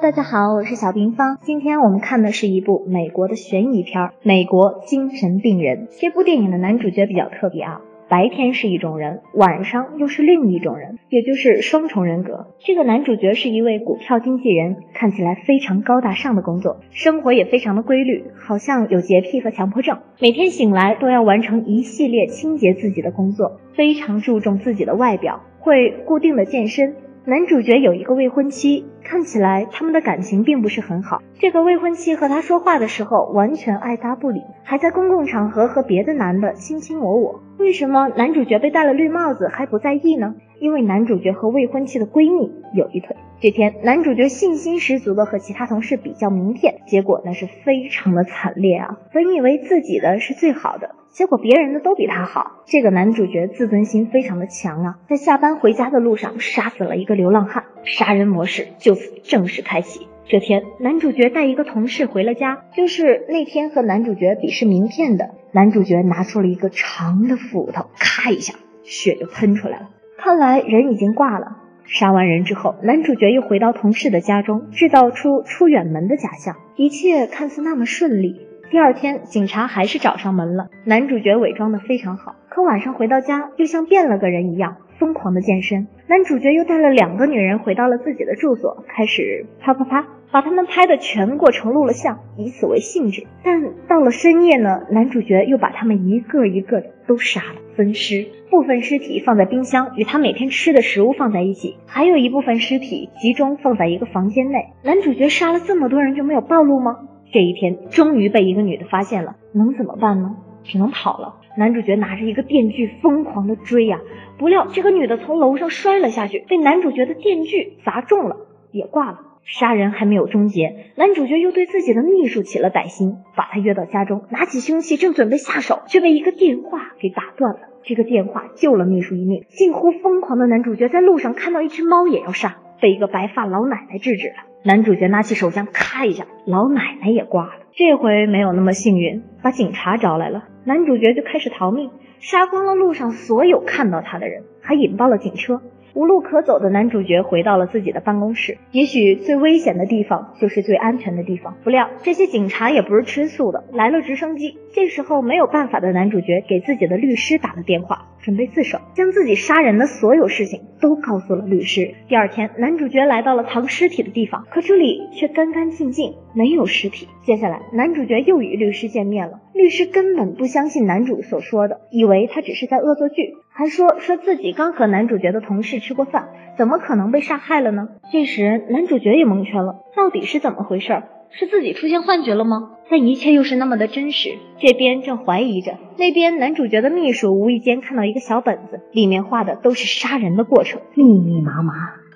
大家好，我是小冰芳。今天我们看的是一部美国的悬疑片《美国精神病人》。这部电影的男主角比较特别啊，白天是一种人，晚上又是另一种人，也就是双重人格。这个男主角是一位股票经纪人，看起来非常高大上的工作，生活也非常的规律，好像有洁癖和强迫症，每天醒来都要完成一系列清洁自己的工作，非常注重自己的外表，会固定的健身。男主角有一个未婚妻，看起来他们的感情并不是很好。这个未婚妻和他说话的时候完全爱答不理，还在公共场合和别的男的卿卿我我。为什么男主角被戴了绿帽子还不在意呢？因为男主角和未婚妻的闺蜜有一腿。这天，男主角信心十足的和其他同事比较名片，结果那是非常的惨烈啊！本以为自己的是最好的，结果别人的都比他好。这个男主角自尊心非常的强啊，在下班回家的路上杀死了一个流浪汉，杀人模式就此正式开启。这天，男主角带一个同事回了家，就是那天和男主角比试名片的。男主角拿出了一个长的斧头，咔一下，血就喷出来了。看来人已经挂了。杀完人之后，男主角又回到同事的家中，制造出出远门的假象，一切看似那么顺利。第二天，警察还是找上门了，男主角伪装得非常好，可晚上回到家又像变了个人一样，疯狂的健身。男主角又带了2个女人回到了自己的住所，开始啪啪啪，把他们拍的全过程录了像，以此为兴致。但到了深夜呢，男主角又把他们一个一个的都杀了，分尸，部分尸体放在冰箱，与他每天吃的食物放在一起，还有一部分尸体集中放在一个房间内。男主角杀了这么多人就没有暴露吗？这一天终于被一个女的发现了，能怎么办呢？只能跑了。男主角拿着一个电锯疯狂的追啊，不料这个女的从楼上摔了下去，被男主角的电锯砸中了，也挂了。杀人还没有终结，男主角又对自己的秘书起了歹心，把他约到家中，拿起凶器正准备下手，却被一个电话给打断了。这个电话救了秘书一命。近乎疯狂的男主角在路上看到一只猫也要杀，被一个白发老奶奶制止了。男主角拿起手枪咔一下，老奶奶也挂了。这回没有那么幸运，把警察招来了，男主角就开始逃命，杀光了路上所有看到他的人，还引爆了警车。无路可走的男主角回到了自己的办公室，也许最危险的地方就是最安全的地方。不料这些警察也不是吃素的，来了直升机。这时候没有办法的男主角给自己的律师打了电话，准备自首，将自己杀人的所有事情都告诉了律师。第二天，男主角来到了藏尸体的地方，可这里却干干净净，没有尸体。接下来男主角又与律师见面了，律师根本不相信男主所说的，以为他只是在恶作剧，还说自己刚和男主角的同事吃过饭，怎么可能被杀害了呢？这时男主角也蒙圈了，到底是怎么回事？是自己出现幻觉了吗？但一切又是那么的真实。这边正怀疑着，那边男主角的秘书无意间看到一个小本子，里面画的都是杀人的过程，密密麻麻，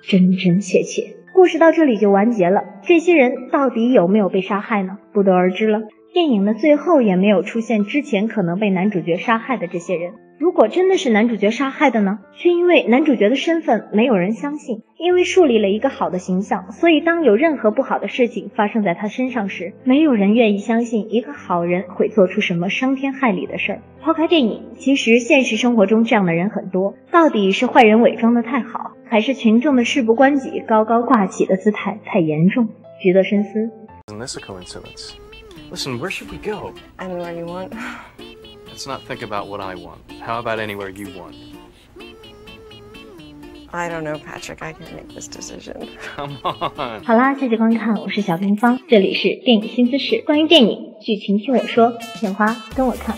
真真切切。故事到这里就完结了，这些人到底有没有被杀害呢？不得而知了。电影的最后也没有出现之前可能被男主角杀害的这些人。如果真的是男主角杀害的呢？却因为男主角的身份没有人相信，因为树立了一个好的形象，所以当有任何不好的事情发生在他身上时，没有人愿意相信一个好人会做出什么伤天害理的事儿。抛开电影，其实现实生活中这样的人很多，到底是坏人伪装得太好，还是群众的事不关己高高挂起的姿态太严重？值得深思。 Isn't this a coincidence? Listen, where should we go? Anywhere you want. Let's not think about what I want. How about anywhere you want? I don't know, Patrick. I can't make this decision. Come on. 好啦，谢谢观看，我是小平芳，这里是电影新姿势，关于电影剧情听我说，片花跟我看。